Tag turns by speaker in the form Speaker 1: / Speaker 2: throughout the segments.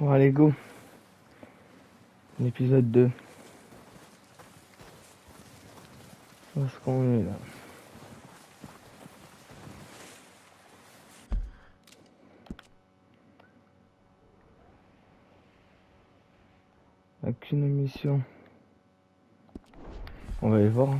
Speaker 1: Bon, allez, go. L'épisode 2. Où est-ce qu'on est là? Aucune émission. On va aller voir.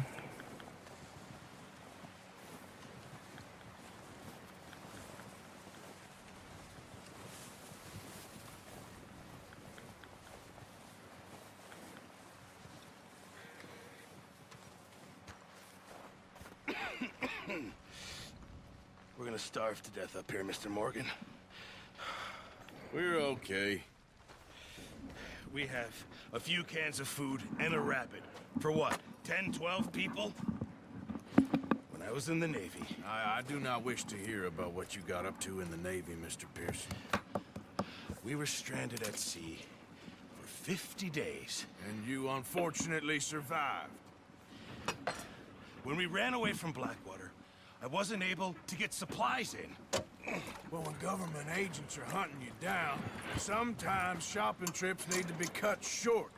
Speaker 2: We're gonna starve to death up here, Mr. Morgan.
Speaker 3: We're okay.
Speaker 2: We have a few cans of food and a rabbit. For what, 10, 12 people? When I was in the Navy...
Speaker 3: I do not wish to hear about what you got up to in the Navy, Mr. Pearson.
Speaker 2: We were stranded at sea for 50 days.
Speaker 3: And you unfortunately survived.
Speaker 2: When we ran away from Blackwater, I wasn't able to get supplies in.
Speaker 3: Well, when government agents are hunting you down, sometimes shopping trips need to be cut short.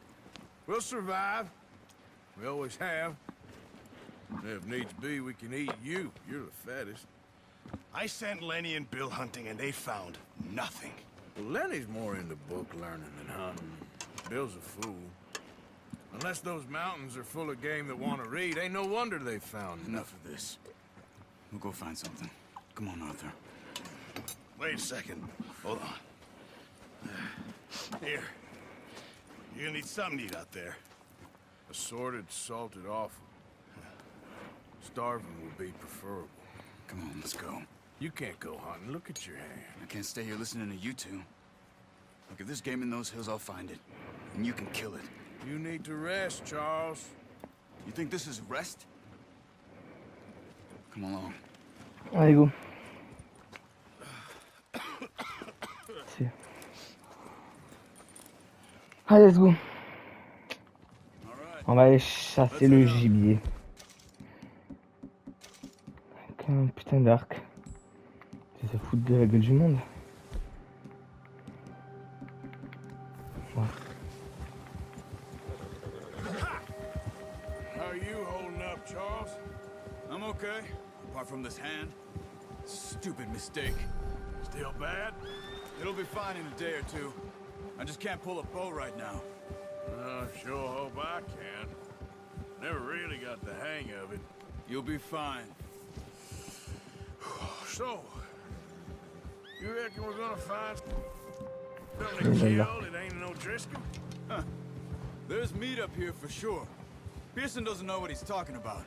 Speaker 3: We'll survive. We always have. If needs be, we can eat you. You're the fattest.
Speaker 2: I sent Lenny and Bill hunting, and they found nothing.
Speaker 3: Well, Lenny's more into book learning than hunting. Bill's a fool. Unless those mountains are full of game that want to read, ain't no wonder they found
Speaker 4: Enough of this. We'll go find something. Come on, Arthur.
Speaker 2: Wait a second. Hold on. Here. You're gonna need something to eat out there.
Speaker 3: Assorted, salted offal. Starving would be preferable.
Speaker 4: Come on, let's go.
Speaker 3: You can't go hunting. Look at your hand.
Speaker 4: I can't stay here listening to you two. Look, if there's game in those hills, I'll find it. And you can kill it.
Speaker 3: You need to rest, Charles.
Speaker 4: You think this is rest? Come along.
Speaker 1: Allez, go. Si. Allez, let's go. On va aller chasser le gibier. Avec un putain d'arc. C'est se foutre de la gueule du monde. Ouais.
Speaker 3: How are you holding up, Charles?
Speaker 4: I'm okay, apart from this hand. Stupid mistake.
Speaker 3: Still bad?
Speaker 4: It'll be fine in a day or two. I just can't pull a bow right now.
Speaker 3: Sure hope I can. Never really got the hang of it.
Speaker 4: You'll be fine.
Speaker 3: So, you reckon we're gonna find something to kill that ain't no Driscoll?
Speaker 4: Huh. There's meat up here for sure. Pearson doesn't know what he's talking about.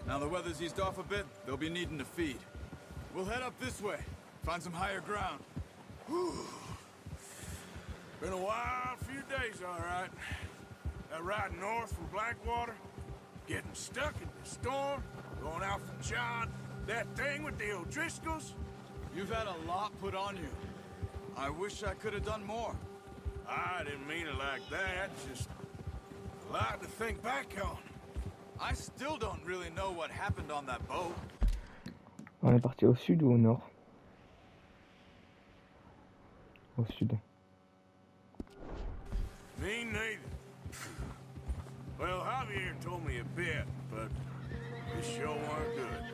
Speaker 4: Now the weather's eased off a bit, they'll be needing to feed. We'll head up this way, find some higher ground.
Speaker 3: Been a wild few days, all right. That ride north from Blackwater, getting stuck in the storm, going out from John, that thing with the O'Driscolls.
Speaker 4: You've had a lot put on you. I wish I could have done more.
Speaker 3: I didn't mean it like that, just a lot to think back on.
Speaker 4: I still don't really know what happened on that boat.
Speaker 1: On est parti au sud ou au nord? Au sud.
Speaker 3: Me neither. Well, Javier told me a bit, but it sure weren't good.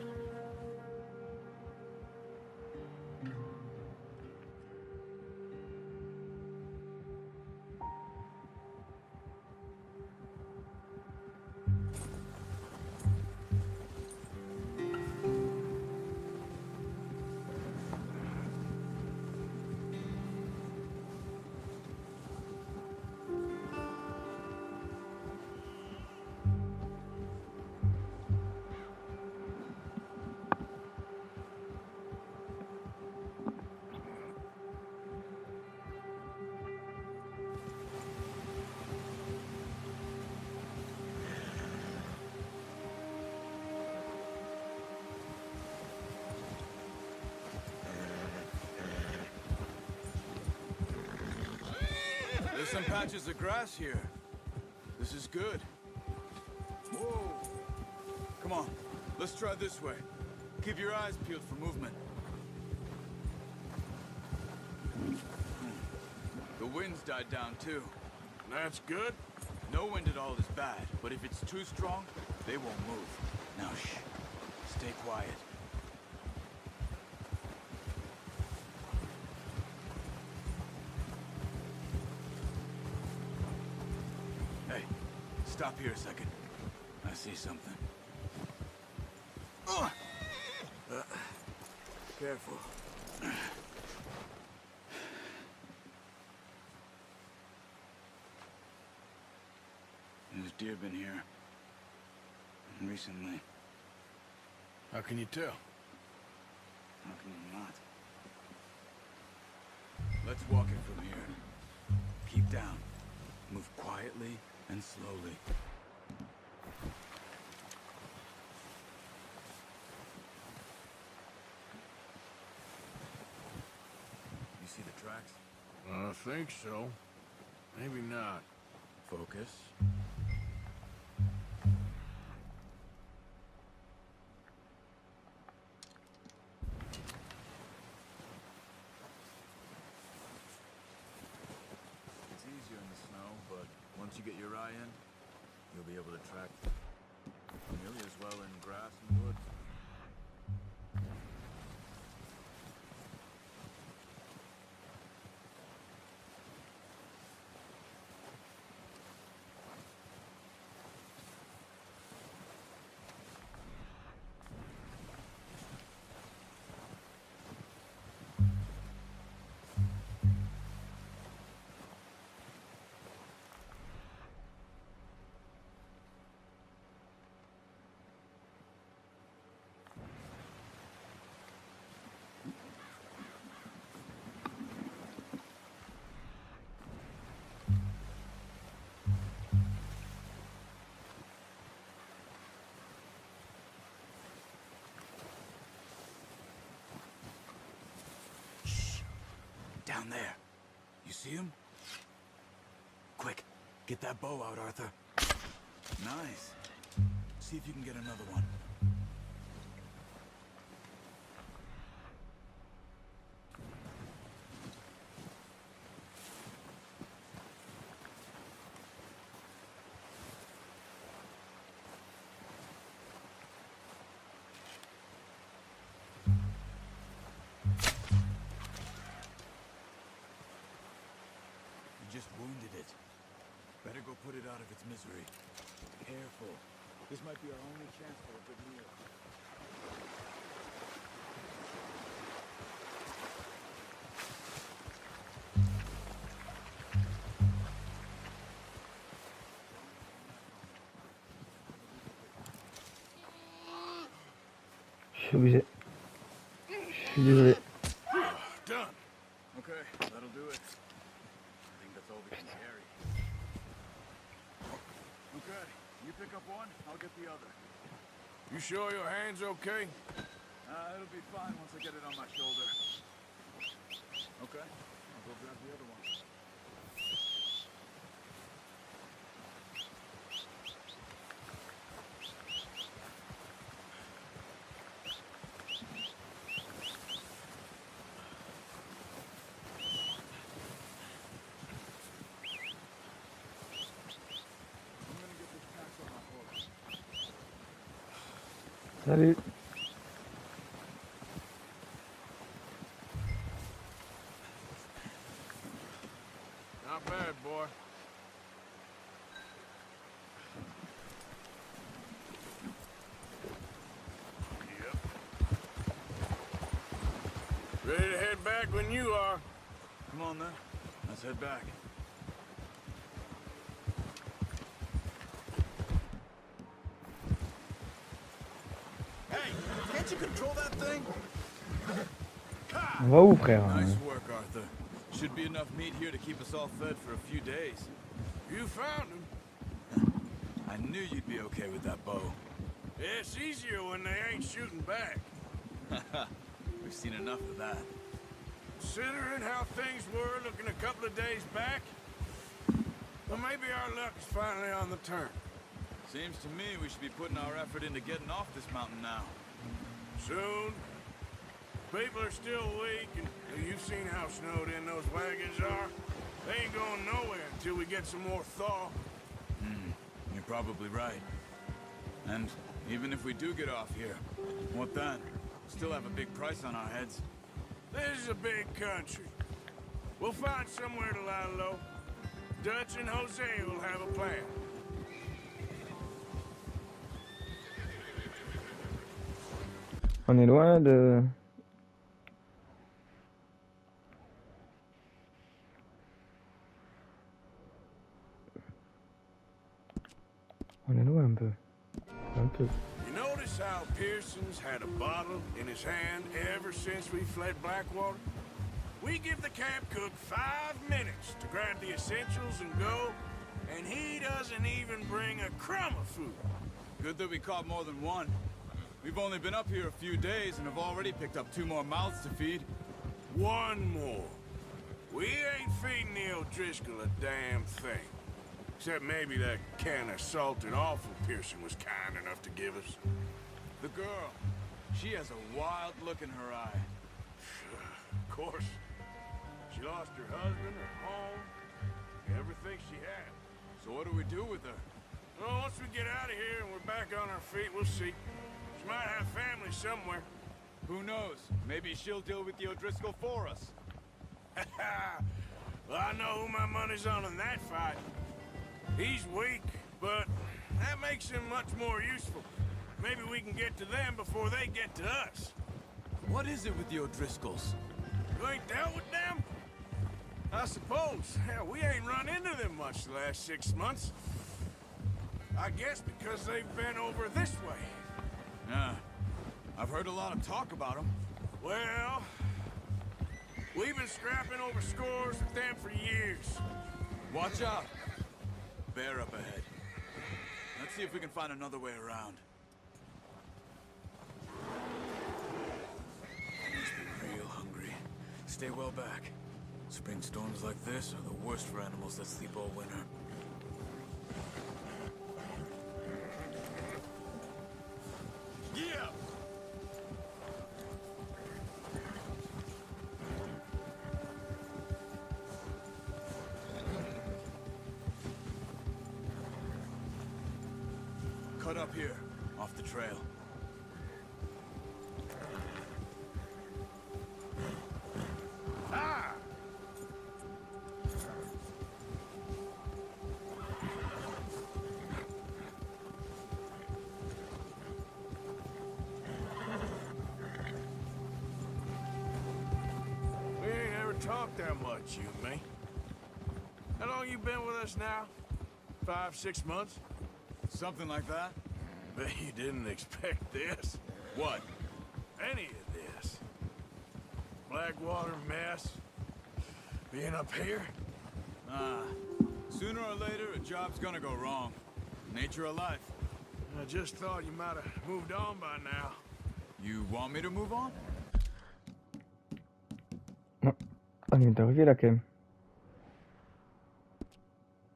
Speaker 4: There's some patches of grass here. This is good. Whoa! Come on, let's try this way. Keep your eyes peeled for movement. The wind's died down too.
Speaker 3: That's good.
Speaker 4: No wind at all is bad, but if it's too strong, they won't move. Now shh. Stay quiet. Hey, stop here a second. I see something. Careful. There's deer been here. Recently.
Speaker 3: How can you tell?
Speaker 4: How can you not? Let's walk it from here. Keep down. Move quietly and slowly. You see the tracks?
Speaker 3: I think so. Maybe not.
Speaker 4: Focus. It's easier in the snow, but once you get your eye in, you'll be able to track nearly as well in grass and wood. Down there. You see him? Quick, get that bow out, Arthur. Nice. See if you can get another one. Just wounded it. Better go put it out of its misery. Careful. This might be our only chance for a good meal.
Speaker 1: Je suis obligé. Je suis désolé.
Speaker 3: Done.
Speaker 4: Okay, that'll do it. That's all we can carry. Okay, you pick up one, I'll get the other.
Speaker 3: You sure your hand's okay?
Speaker 4: It'll be fine once I get it on my shoulder. Okay, I'll go grab the other one.
Speaker 1: Salut.
Speaker 3: Not bad, boy. Yep. Ready to head back when you are.
Speaker 4: Come on then, let's head back. Can't you control that thing?
Speaker 1: On va où, frère?
Speaker 4: Nice work, Arthur. Should be enough meat here to keep us all fed for a few days.
Speaker 3: You found him.
Speaker 4: I knew you'd be okay with that bow.
Speaker 3: Yeah, it's easier when they ain't shooting back.
Speaker 4: We've seen enough of that.
Speaker 3: Considering how things were looking a couple of days back, well, maybe our luck is finally on the turn.
Speaker 4: Seems to me we should be putting our effort into getting off this mountain now.
Speaker 3: Soon. People are still weak, and you've seen how snowed in those wagons are. They ain't going nowhere until we get some more thaw.
Speaker 4: You're probably right. And even if we do get off here, what then? Still have a big price on our heads.
Speaker 3: This is a big country. We'll find somewhere to lie low. Dutch and Jose will have a plan.
Speaker 1: On est loin de... On est loin un peu. Un peu.
Speaker 3: You notice how Pearson's had a bottle in his hand ever since we fled Blackwater? We give the camp cook 5 minutes to grab the essentials and go, and he doesn't even bring a crumb of food.
Speaker 4: Good that we caught more than one. We've only been up here a few days and have already picked up 2 more mouths to feed.
Speaker 3: 1 more. We ain't feeding the O'Driscoll a damn thing. Except maybe that can of salted offal Pearson was kind enough to give us.
Speaker 4: The girl, she has a wild look in her eye.
Speaker 3: Of course. She lost her husband, her home, everything she had.
Speaker 4: So what do we do with her?
Speaker 3: Well, once we get out of here and we're back on our feet, we'll see. She might have family somewhere.
Speaker 4: Who knows? Maybe she'll deal with the O'Driscoll for us.
Speaker 3: Well, I know who my money's on in that fight. He's weak, but that makes him much more useful. Maybe we can get to them before they get to us.
Speaker 4: What is it with the O'Driscolls?
Speaker 3: You ain't dealt with them? I suppose. Hell, we ain't run into them much the last 6 months. I guess because they've been over this way.
Speaker 4: Yeah. I've heard a lot of talk about them.
Speaker 3: Well, we've been scrapping over scores with them for years.
Speaker 4: Watch out. Bear up ahead. Let's see if we can find another way around. Must be real hungry. Stay well back. Spring storms like this are the worst for animals that sleep all winter.
Speaker 3: Yeah!
Speaker 4: Cut up here, off the trail.
Speaker 3: Ah! We ain't ever talked that much, you and me. How long you been with us now? 5, 6 months?
Speaker 4: Something like that?
Speaker 3: Bet you didn't expect this.
Speaker 4: What?
Speaker 3: Any of this. Blackwater mess. Being up here.
Speaker 4: Sooner or later, a job's gonna go wrong. Nature of life.
Speaker 3: I just thought you might have moved on by now.
Speaker 4: You want me to move on?
Speaker 1: Non. On est arrivé là quand même.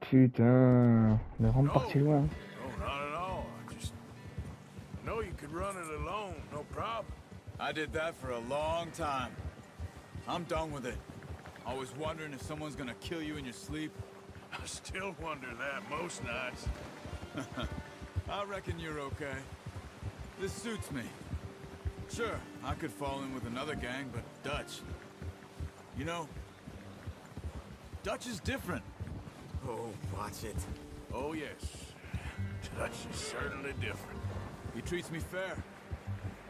Speaker 1: Putain. On est vraiment parti loin.
Speaker 3: No, not at all. I know you could run it alone, no problem.
Speaker 4: I did that for a long time. I'm done with it. Always wondering if someone's gonna kill you in your sleep.
Speaker 3: I still wonder that most nights.
Speaker 4: I reckon you're okay. This suits me. Sure, I could fall in with another gang, but Dutch... You know, Dutch is different.
Speaker 3: Oh, watch it. Oh, yes. Dutch is certainly different.
Speaker 4: He treats me fair.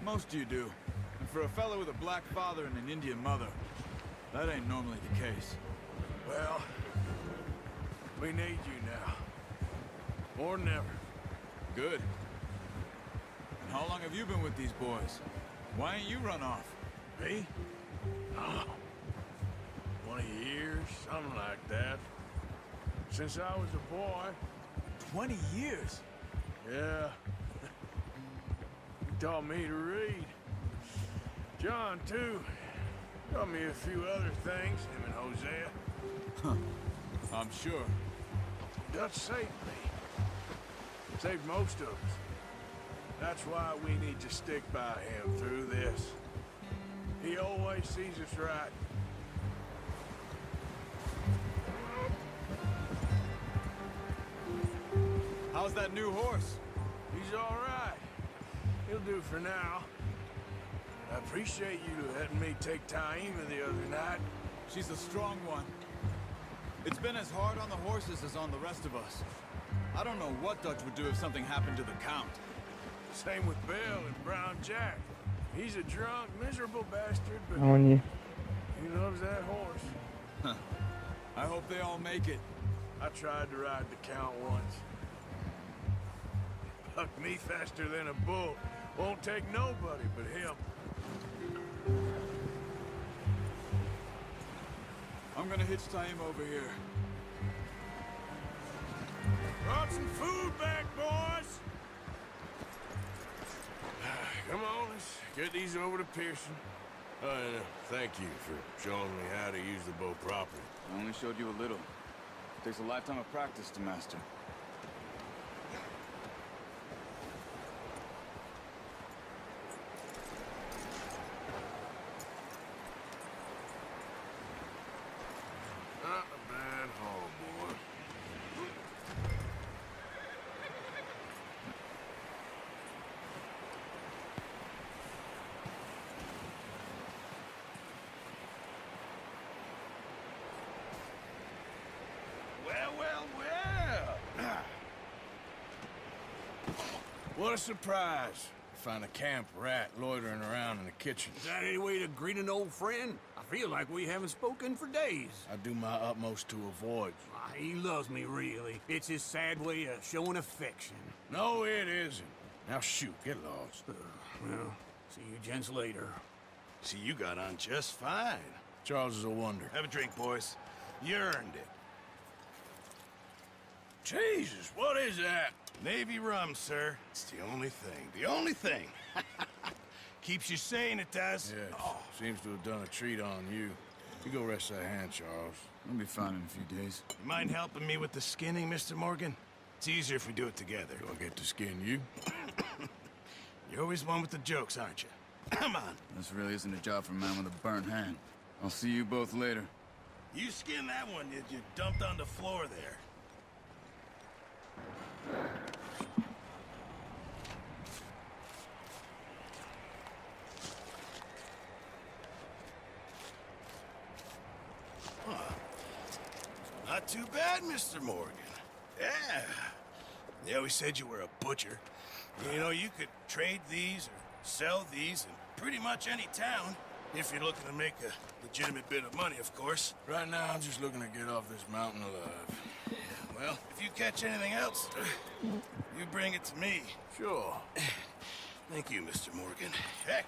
Speaker 4: Most you do. And for a fellow with a black father and an Indian mother, that ain't normally the case.
Speaker 3: Well, we need you now. More than ever.
Speaker 4: Good. And how long have you been with these boys? Why ain't you run off?
Speaker 3: Me? Oh, 20 years, something like that. Since I was a boy.
Speaker 4: 20 years?
Speaker 3: Yeah. He taught me to read. John, too. Taught me a few other things, him and Hosea.
Speaker 4: Huh. I'm sure.
Speaker 3: Dutch saved me. Saved most of us. That's why we need to stick by him through this. He always sees us right.
Speaker 4: How's that new horse?
Speaker 3: He's all right. He'll do for now. I appreciate you letting me take Taima the other night.
Speaker 4: She's a strong one. It's been as hard on the horses as on the rest of us. I don't know what Dutch would do if something happened to the Count.
Speaker 3: Same with Bill and Brown Jack. He's a drunk, miserable bastard, but
Speaker 1: On y est.
Speaker 3: he loves that horse.
Speaker 4: I hope they all make it.
Speaker 3: I tried to ride the Count once. Bucked me faster than a bull. Won't take nobody but him.
Speaker 4: I'm gonna hitch Taima over here.
Speaker 3: Brought some food back, boys. Come on, let's get these over to Pearson. And thank you for showing me how to use the bow properly.
Speaker 4: I only showed you a little. Takes a lifetime of practice to master.
Speaker 3: Not a bad haul, boy.
Speaker 2: Well.
Speaker 3: What a surprise. Find a camp rat loitering around in the kitchen.
Speaker 5: Is that any way to greet an old friend? I feel like we haven't spoken for days.
Speaker 3: I do my utmost to avoid.
Speaker 5: He loves me, really. It's his sad way of showing affection.
Speaker 3: No, it isn't. Now shoot, get lost.
Speaker 5: Well, see you gents later.
Speaker 2: See, you got on just fine.
Speaker 3: Charles is a wonder.
Speaker 2: Have a drink, boys. You earned it.
Speaker 3: Jesus, what is that?
Speaker 2: Navy rum, sir. It's the only thing. The only thing. Keeps you sane, it does.
Speaker 3: Yes, seems to have done a treat on you. You go rest that hand, Charles.
Speaker 4: I'll be fine in a few days.
Speaker 2: You mind helping me with the skinning, Mr. Morgan? It's easier if we do it together.
Speaker 3: Do I get to skin you?
Speaker 2: You're always one with the jokes, aren't you? Come on.
Speaker 4: This really isn't a job for a man with a burnt hand. I'll see you both later.
Speaker 2: You skin that one you dumped on the floor there. Not too bad, Mr. Morgan. Yeah. They always said you were a butcher. You know, you could trade these or sell these in pretty much any town. If you're looking to make a legitimate bit of money, of course.
Speaker 3: Right now, I'm just looking to get off this mountain alive.
Speaker 2: Well, if you catch anything else, you bring it to me.
Speaker 3: Sure.
Speaker 2: Thank you, Mr. Morgan. Heck,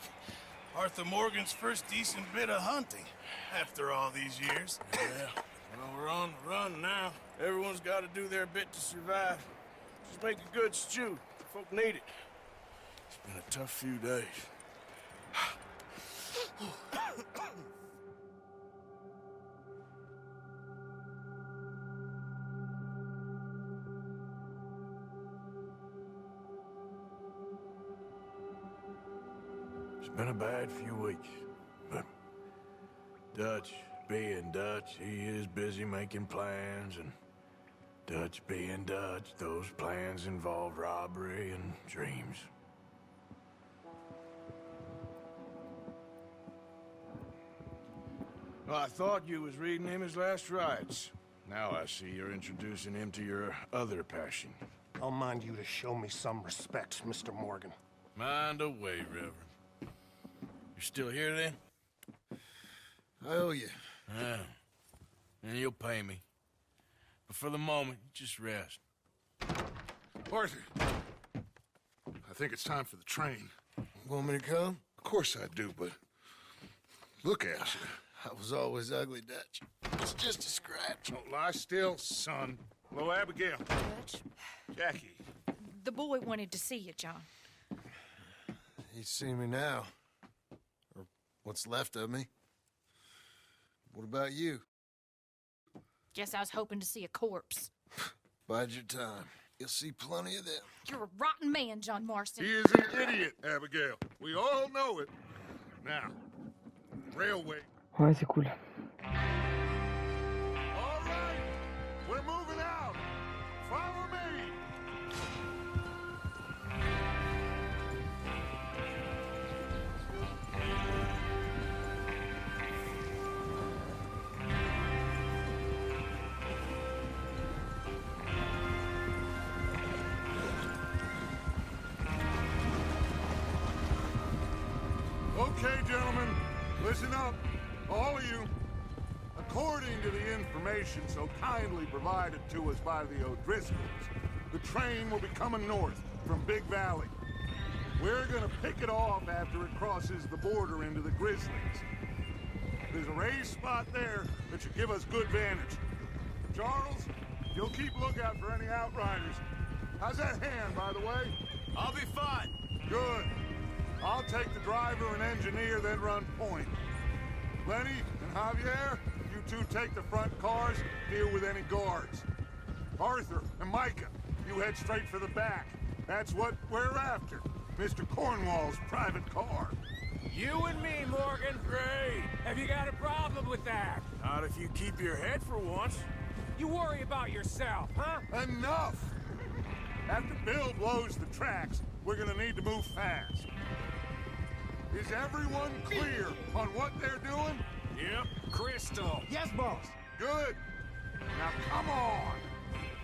Speaker 2: Arthur Morgan's first decent bit of hunting after all these years.
Speaker 3: Yeah. Well, we're on the run now. Everyone's got to do their bit to survive. Just make a good stew. Folk need it. It's been a tough few days. It's been a bad few weeks, but Dutch being Dutch, he is busy making plans, and Dutch being Dutch, those plans involve robbery and dreams. Well, I thought you was reading him his last rites. Now I see you're introducing him to your other passion.
Speaker 6: I'll mind you to show me some respect, Mr. Morgan.
Speaker 3: Mind away, Reverend. You're still here, then?
Speaker 6: I owe you.
Speaker 3: Yeah. And you'll pay me. But for the moment, just rest.
Speaker 7: Arthur, I think it's time for the train.
Speaker 6: Want me to come?
Speaker 7: Of course I do, but look at you.
Speaker 6: I was always ugly, Dutch. It's just a scratch.
Speaker 7: Don't lie still, son. Hello, Abigail.
Speaker 8: Dutch,
Speaker 7: Jackie.
Speaker 8: the boy wanted to see you, John.
Speaker 6: He's seen me now. Or what's left of me. What about you?
Speaker 8: Guess I was hoping to see a corpse.
Speaker 6: Bide your time. You'll see plenty of them.
Speaker 8: You're a rotten man, John Marston.
Speaker 7: He is an idiot, Abigail. We all know it. Now, railway.
Speaker 1: Ouais, c'est cool.
Speaker 7: All right, we're moving out. Follow me. Okay, gentlemen, listen up, all of you. According to the information so kindly provided to us by the O'Driscolls, the train will be coming north from Big Valley. We're gonna pick it off after it crosses the border into the Grizzlies. There's a raised spot there that should give us good vantage. Charles, you'll keep lookout for any outriders. How's that hand, by the way?
Speaker 4: I'll be fine.
Speaker 7: Good. I'll take the driver and engineer, then run point. Lenny and Javier, you two take the front cars, deal with any guards. Arthur and Micah, you head straight for the back. That's what we're after. Mr. Cornwall's private car.
Speaker 3: You and me, Morgan. Great. Have you got a problem with that? Not if you keep your head for once. You worry about yourself, huh?
Speaker 7: Enough! After Bill blows the tracks, we're gonna need to move fast. Is everyone clear on what they're doing?
Speaker 3: Yep. Crystal.
Speaker 5: Yes, boss.
Speaker 7: Good. Now come on.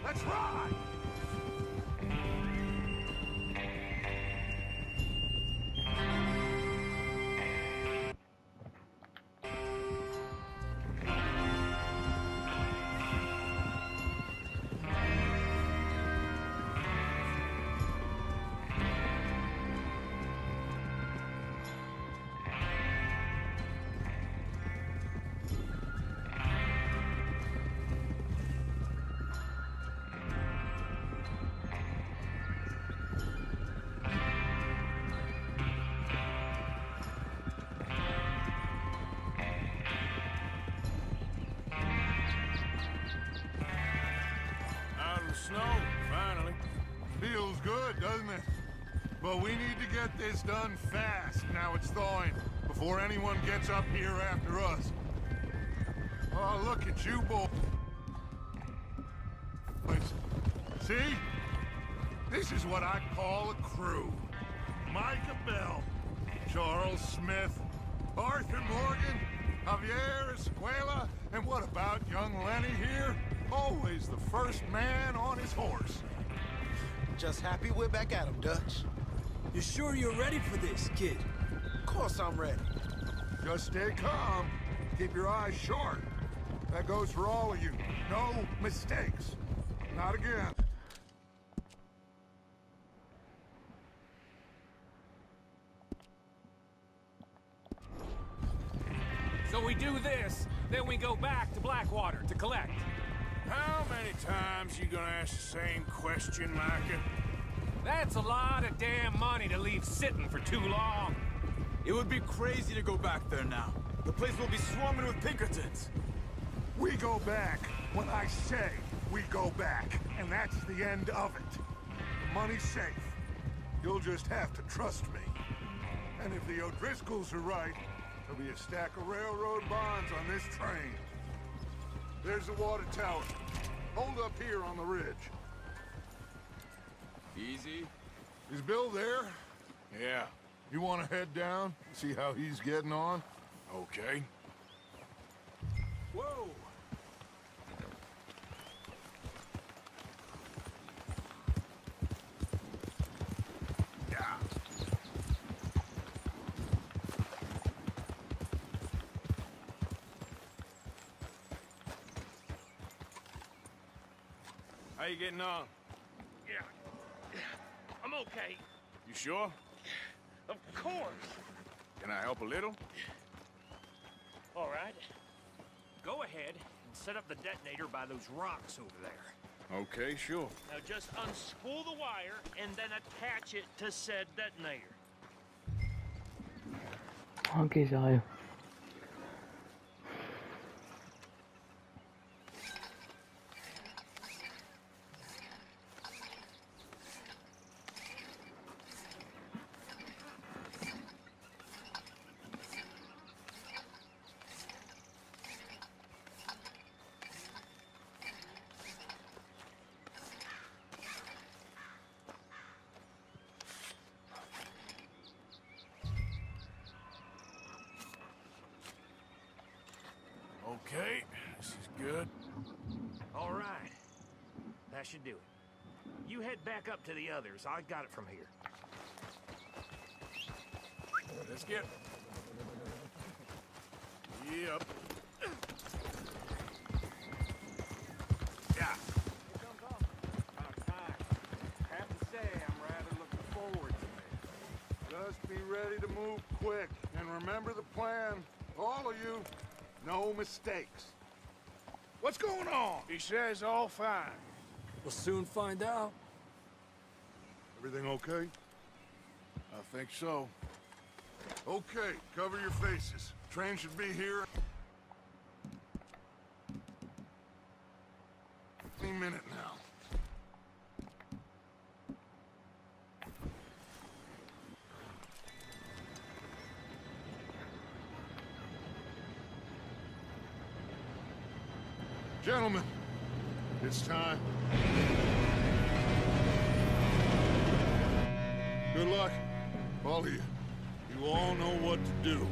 Speaker 7: Let's ride.
Speaker 3: Snow, finally.
Speaker 7: Feels good, doesn't it? But we need to get this done fast, now it's thawing, before anyone gets up here after us. Oh, look at you boys. See? This is what I call a crew. Micah Bell, Charles Smith, Arthur Morgan, Javier Escuela, and what about young Lenny here? Always the first man on his horse.
Speaker 9: Just happy we're back at him, Dutch.
Speaker 5: You sure you're ready for this, kid?
Speaker 9: Of course I'm ready.
Speaker 7: Just stay calm. Keep your eyes sharp. That goes for all of you. No mistakes. Not again.
Speaker 3: So we do this, then we go back to Blackwater to collect. How many times you gonna ask the same question, Micah? That's a lot of damn money to leave sitting for too long.
Speaker 4: It would be crazy to go back there now. The place will be swarming with Pinkertons.
Speaker 7: We go back when I say we go back, and that's the end of it. The money's safe. You'll just have to trust me. And if the O'Driscolls are right, there'll be a stack of railroad bonds on this train. There's the water tower. Hold up here on the ridge.
Speaker 4: Easy.
Speaker 7: Is Bill there?
Speaker 3: Yeah,
Speaker 7: You want to head down, see how he's getting on?
Speaker 3: okay. Whoa! Yeah. How you getting on?
Speaker 10: Yeah. I'm okay.
Speaker 3: You sure?
Speaker 10: Of course.
Speaker 3: Can I help a little?
Speaker 10: All right. Go ahead and set up the detonator by those rocks over there.
Speaker 3: Okay, sure.
Speaker 10: Now just unspool the wire and then attach it to said detonator.
Speaker 1: Ok, sérieux.
Speaker 3: Okay, this is good.
Speaker 10: All right. That should do it. You head back up to the others. I got it from here.
Speaker 3: Let's get Yep. Yeah.
Speaker 7: Have to say, I'm rather looking forward to it. Just be ready to move quick, and remember the plan. All of you, no mistakes.
Speaker 3: What's going on? He says all fine.
Speaker 5: We'll soon find out.
Speaker 7: Everything okay?
Speaker 3: I think so.
Speaker 7: Okay, cover your faces. Train should be here any minute now. Gentlemen, it's time. Good luck, all of you. You all know what to do.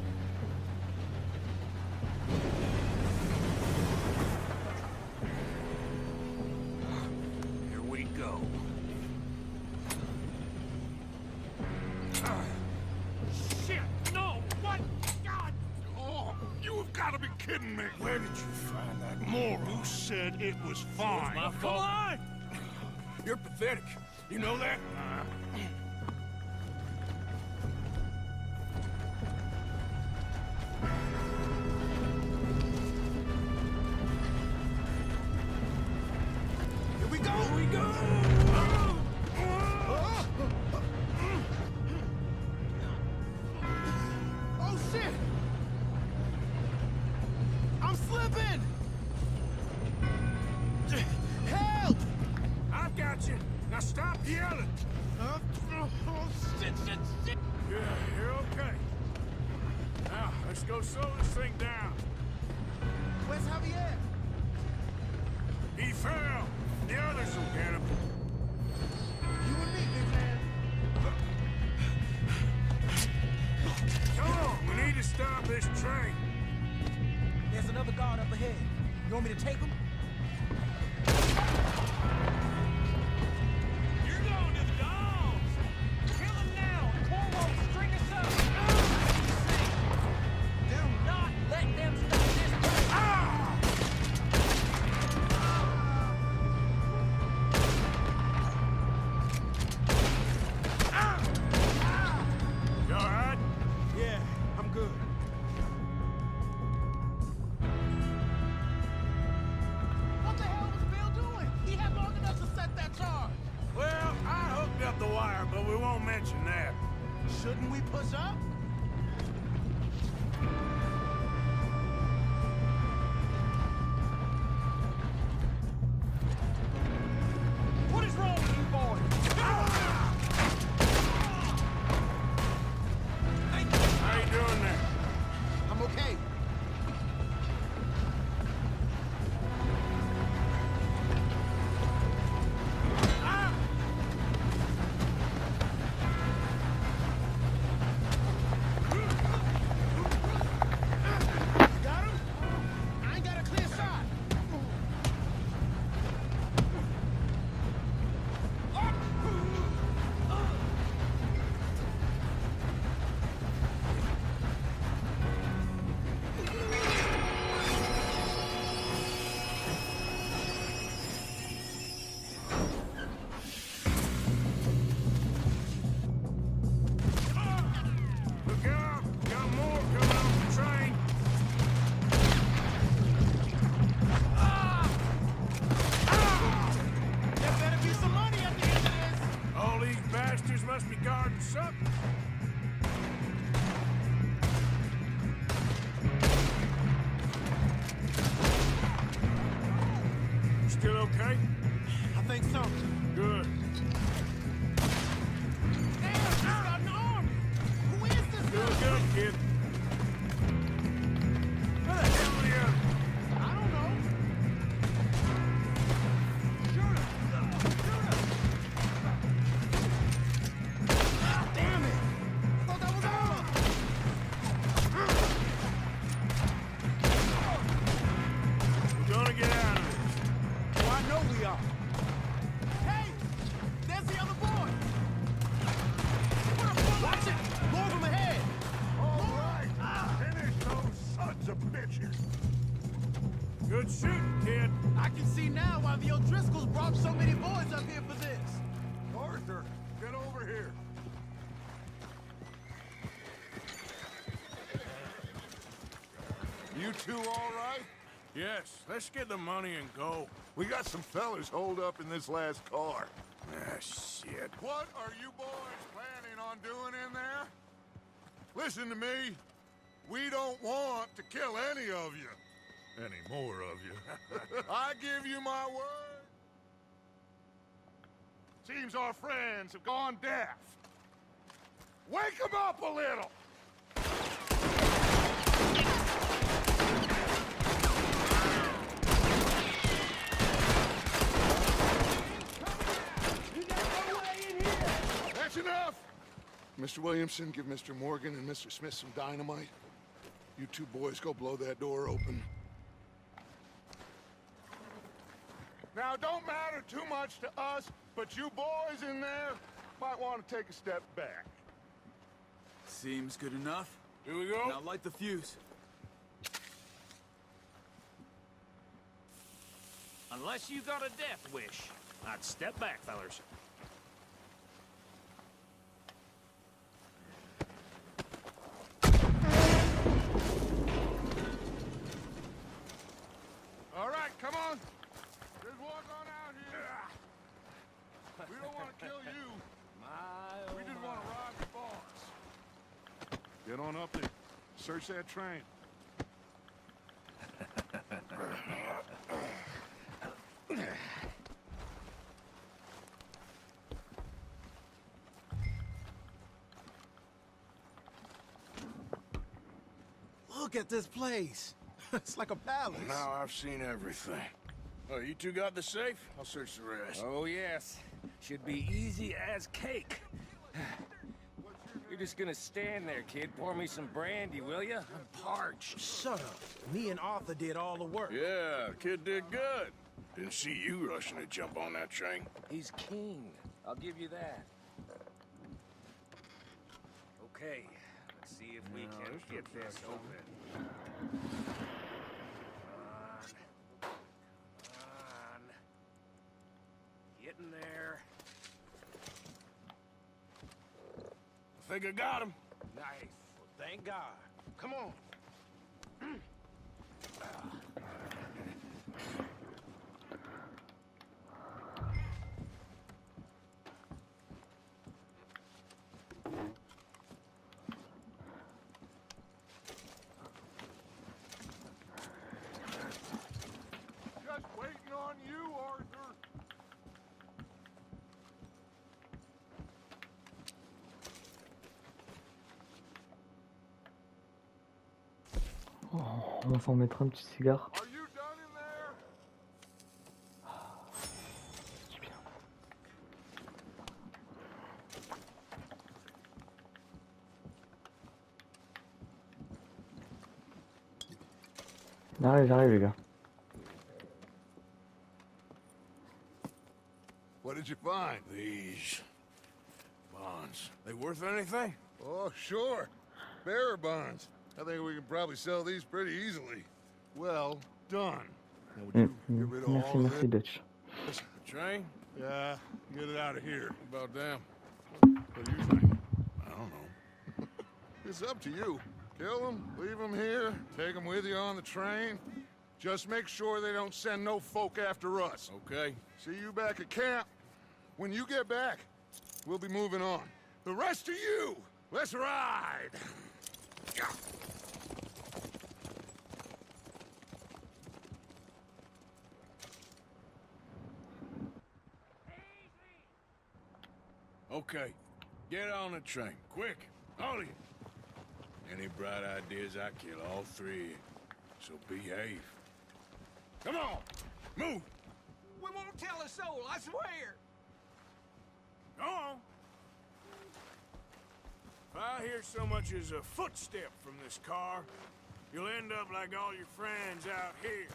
Speaker 5: Here we go.
Speaker 10: Shit! No! What? God!
Speaker 7: Oh, you have got to be kidding me.
Speaker 3: Where did you find that moron?
Speaker 7: Who said it was fine?
Speaker 3: My fault. Come on! You're pathetic. You know that?
Speaker 9: Here we go! Here we go! Oh, shit! I'm slipping! Help!
Speaker 3: I've got you. Now stop yelling.
Speaker 9: Shit, shit, shit!
Speaker 3: Yeah, you're okay. Now, let's go slow this thing down.
Speaker 9: Where's Javier?
Speaker 3: He fell. The others will get him.
Speaker 9: You and me, big man.
Speaker 3: Come on, we need to stop this train.
Speaker 9: There's another guard up ahead. You want me to take him?
Speaker 10: You're going to the dogs! Kill him now! Corvo, string us up! Do not let them stop this train!
Speaker 3: You all right?
Speaker 9: Yeah, I'm good. What the hell was Bill doing? He had long enough to set that charge.
Speaker 3: Well, I hooked up the wire, but we won't mention that.
Speaker 9: Shouldn't we push up?
Speaker 10: What is wrong with you boys?
Speaker 3: How you doing there?
Speaker 9: I'm okay. Got him? I ain't got a clear shot.
Speaker 3: Look out! Got more coming off the train.
Speaker 9: There better be some money at the end of this.
Speaker 3: All these bastards must be guarding something. You still okay?
Speaker 9: I think so.
Speaker 3: Good.
Speaker 9: Damn, he's got an army. Who is this
Speaker 3: Doing
Speaker 9: guy?
Speaker 3: good, kid. Where the hell are the others?
Speaker 9: I don't know. Shoot him! Shoot him! Ah, damn it! I thought that was all of them.
Speaker 3: We're gonna get out of this.
Speaker 9: Oh, I know we are. Hey! There's the other boy! Watch it! More of them ahead! All right! brought so many boys up here for this.
Speaker 7: Arthur, get over here. You two all right?
Speaker 3: Yes, let's get the money and go.
Speaker 7: We got some fellas holed up in this last car.
Speaker 3: Ah, shit.
Speaker 7: What are you boys planning on doing in there? Listen to me. We don't want to kill any of you. Any more of you. I give you my word. Seems our friends have gone deaf. Wake them up a little. That's enough! Mr. Williamson, give Mr. Morgan and Mr. Smith some dynamite. You two boys go blow that door open. Now, don't matter too much to us, but you boys in there might want to take a step back.
Speaker 4: Seems good enough.
Speaker 3: Here we go.
Speaker 4: Now light the fuse.
Speaker 10: Unless you got a death wish, I'd step back, fellers.
Speaker 7: All right, come on. Just walk on out here. We don't want to kill you. We just want to rob the boss. Get on up there. Search that train.
Speaker 9: Look at this place. It's like a palace.
Speaker 3: Now I've seen everything. Oh, you two got the safe? I'll search the rest.
Speaker 11: Oh, yes. Should be easy as cake. You're just gonna stand there, kid. Pour me some brandy, will ya? I'm parched.
Speaker 9: Shut up. Me and Arthur did all the work.
Speaker 3: Yeah, the kid did good. Didn't see you rushing to jump on that train.
Speaker 11: He's king. I'll give you that. Okay, let's see if we can get this open. Come on. Get in there.
Speaker 3: I think I got him.
Speaker 11: Nice. Well, thank God. Come on.
Speaker 7: Just waiting on you, Arthur.
Speaker 1: Oh, on va s'en mettre un petit cigare.
Speaker 7: Are you done in there?
Speaker 1: C'est bien. J'arrive les gars.
Speaker 7: What did you find?
Speaker 3: These bonds. They worth anything?
Speaker 7: Oh, sure. Bearer bonds. I think we can probably sell these pretty easily. Well done. Now, would you get rid of
Speaker 1: Merci,
Speaker 7: all of
Speaker 1: merci
Speaker 7: it?
Speaker 1: Dutch.
Speaker 3: The train?
Speaker 7: Yeah, get it out of here.
Speaker 3: About them.
Speaker 7: What do you think?
Speaker 3: I don't know.
Speaker 7: It's up to you. Kill them, leave them here, take them with you on the train. Just make sure they don't send no folk after us.
Speaker 3: Okay.
Speaker 7: See you back at camp. When you get back, we'll be moving on. The rest of you, let's ride!
Speaker 3: Okay. Get on the train. Quick. All of you. Any bright ideas, I kill all three. So behave. Come on! Move!
Speaker 9: We won't tell a soul, I swear.
Speaker 3: Go on! If I hear so much as a footstep from this car, you'll end up like all your friends out here.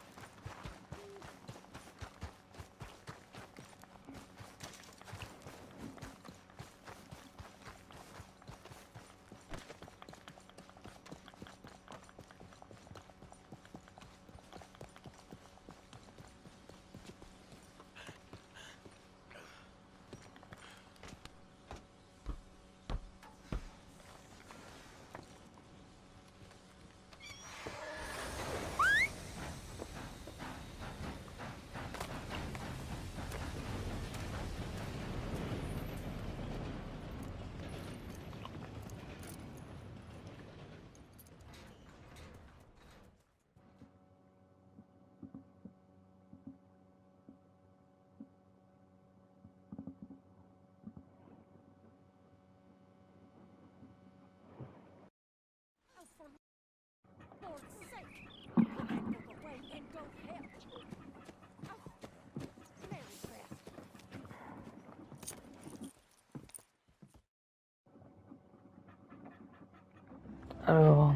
Speaker 1: Alors...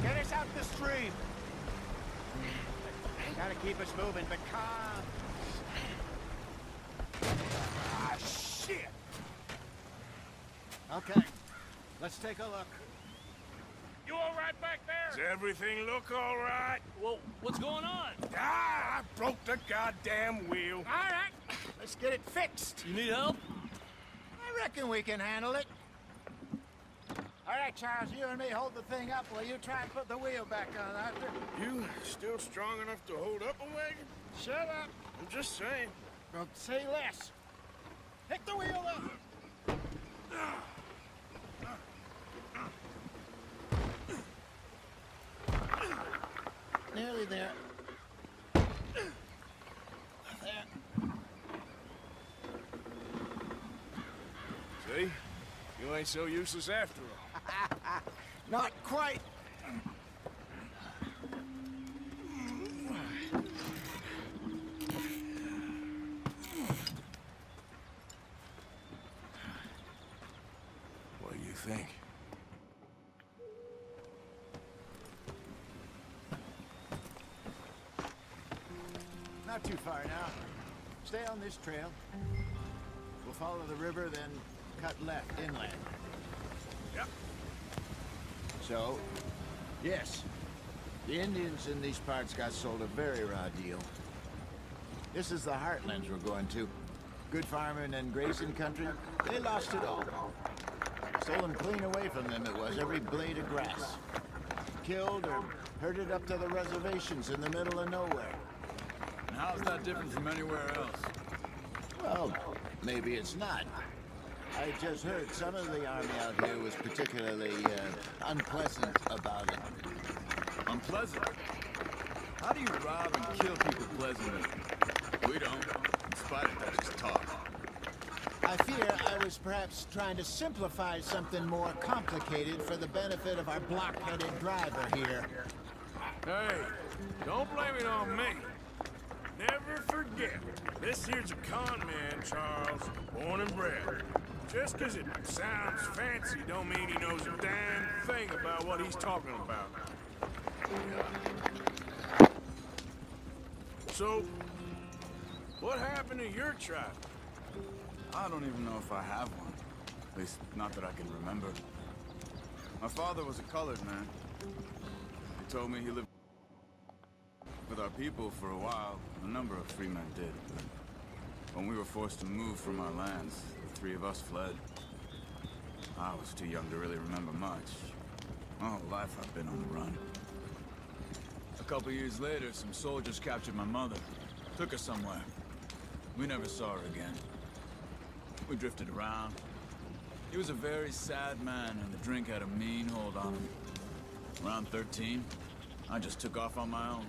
Speaker 9: Get us out the stream. Gotta keep us moving, but calm. Ah, shit! Okay, let's take a look.
Speaker 10: You all right back there?
Speaker 3: Does everything look all right?
Speaker 10: Well, what's going on?
Speaker 3: Ah, I broke the goddamn wheel.
Speaker 9: All right, let's get it fixed.
Speaker 10: You need help?
Speaker 9: I reckon we can handle it. All right, Charles, you and me hold the thing up while you try and put the wheel back on, Arthur.
Speaker 3: You still strong enough to hold up a wagon?
Speaker 9: Shut up.
Speaker 3: I'm just saying.
Speaker 9: Well, say less. Pick the wheel up. Nearly there. There.
Speaker 3: See? You ain't so useless after all.
Speaker 9: Not quite.
Speaker 3: What do you think?
Speaker 9: Not too far now. Stay on this trail. We'll follow the river, then cut left inland.
Speaker 3: Yep.
Speaker 9: So, yes, the Indians in these parts got sold a very raw deal. This is the heartlands we're going to. Good farming and grazing country, they lost it all. Stolen clean away from them it was, every blade of grass. Killed or herded up to the reservations in the middle of nowhere.
Speaker 4: And how's that different from anywhere else?
Speaker 9: Well, maybe it's not. I just heard some of the army out here was particularly unpleasant about it.
Speaker 4: Unpleasant? How do you rob and kill people pleasantly? We don't. In spite of that, just talk.
Speaker 9: I fear I was perhaps trying to simplify something more complicated for the benefit of our block-headed driver here.
Speaker 3: Hey, don't blame it on me. Never forget, this here's a con man, Charles, born and bred. Just 'cause it sounds fancy don't mean he knows a damn thing about what he's talking about. So, what happened to your tribe?
Speaker 4: I don't even know if I have one. At least, not that I can remember. My father was a colored man. He told me he lived with our people for a while. A number of free men did, but when we were forced to move from our lands, the three of us fled. I was too young to really remember much. My whole life I've been on the run. A couple years later, some soldiers captured my mother. Took her somewhere. We never saw her again. We drifted around. He was a very sad man, and the drink had a mean hold on him. Around 13, I just took off on my own.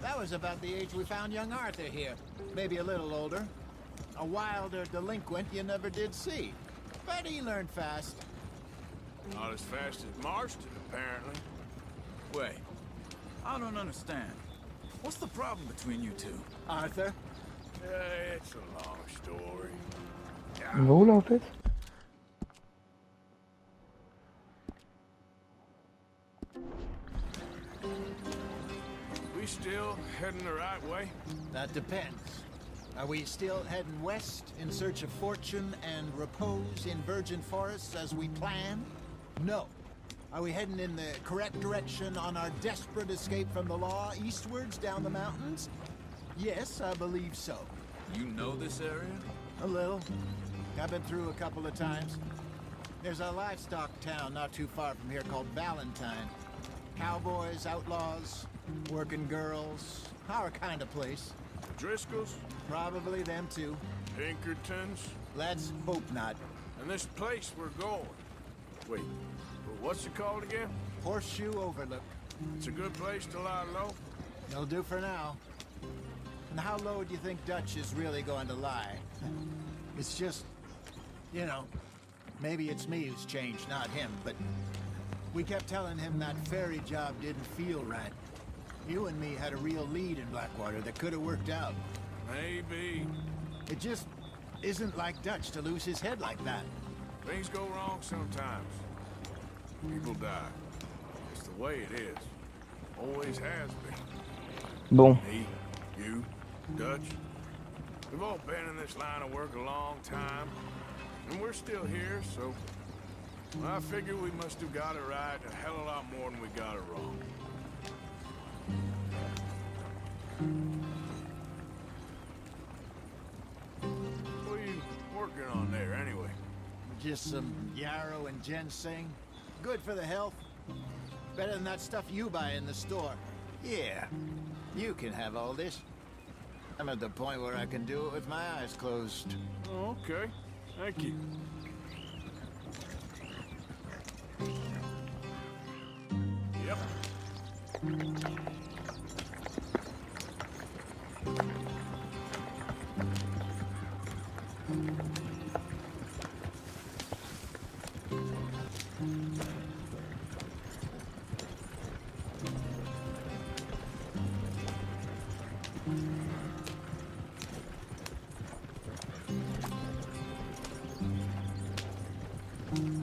Speaker 9: That was about the age we found young Arthur here. Maybe a little older. A wilder delinquent you never did see. But he learned fast.
Speaker 3: Not as fast as Marston, apparently.
Speaker 4: Wait, I don't understand. What's the problem between you two?
Speaker 9: Arthur?
Speaker 3: It's a long story.
Speaker 1: On va où là en fait?
Speaker 3: We still heading the right way?
Speaker 9: That depends. Are we still heading west in search of fortune and repose in virgin forests as we planned? No. Are we heading in the correct direction on our desperate escape from the law eastwards down the mountains? Yes, I believe so.
Speaker 4: You know this area?
Speaker 9: A little. I've been through a couple of times. There's a livestock town not too far from here called Valentine. Cowboys, outlaws, working girls, our kind of place.
Speaker 3: Driscoll's?
Speaker 9: Probably them too.
Speaker 3: Pinkertons?
Speaker 9: Let's hope not.
Speaker 3: And this place we're going. Wait, what's it called again?
Speaker 9: Horseshoe Overlook.
Speaker 3: It's a good place to lie low?
Speaker 9: It'll do for now. And how low do you think Dutch is really going to lie? It's just, you know, maybe it's me who's changed, not him, but we kept telling him that ferry job didn't feel right. You and me had a real lead in Blackwater that could have worked out.
Speaker 3: Maybe.
Speaker 9: It just isn't like Dutch to lose his head like that.
Speaker 3: Things go wrong sometimes. People die. It's the way it is. Always has been.
Speaker 1: Bon.
Speaker 3: Me, you, Dutch. We've all been in this line of work a long time. And we're still here, so... I figure we must have got it right a hell of a lot more than we got it wrong. What are you working on there, anyway?
Speaker 9: Just some yarrow and ginseng. Good for the health. Better than that stuff you buy in the store. Yeah, you can have all this. I'm at the point where I can do it with my eyes closed.
Speaker 3: Oh, okay. Thank you. Yep.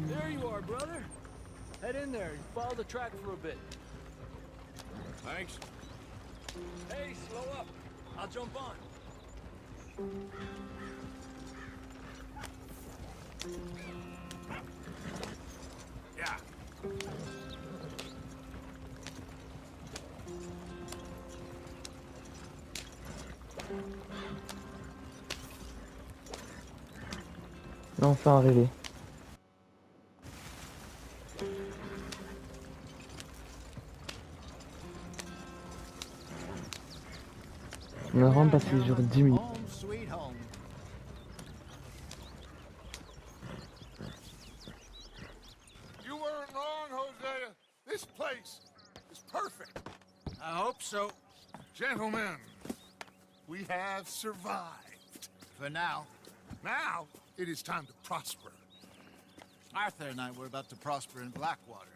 Speaker 12: There you are, brother. Head in there and follow the track for a bit.
Speaker 3: Thanks.
Speaker 12: Hey, slow up. I'll jump on.
Speaker 3: Yeah.
Speaker 1: Enfin arrivé. On a vraiment passé genre 10 minutes.
Speaker 9: Home sweet home.
Speaker 7: You weren't wrong, Hosea. This place is perfect.
Speaker 9: I hope so.
Speaker 7: Gentlemen, we have survived.
Speaker 9: For now.
Speaker 7: Now, it is time to prosper.
Speaker 9: Arthur and I were about to prosper in Blackwater.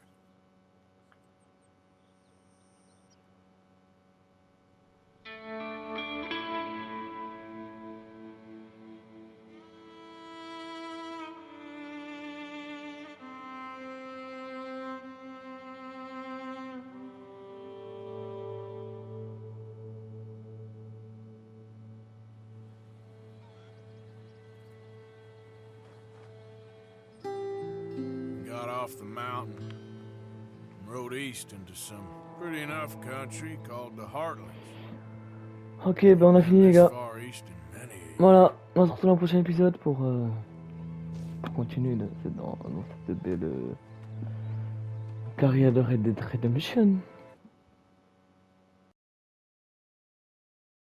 Speaker 3: Got off the mountain, rode east into some pretty enough country called the Heartlands.
Speaker 1: Ok, ben on a fini les gars.
Speaker 3: Far east in many
Speaker 1: Voilà, on se retrouve dans le prochain épisode pour continuer dans cette belle carrière de Red Dead Redemption.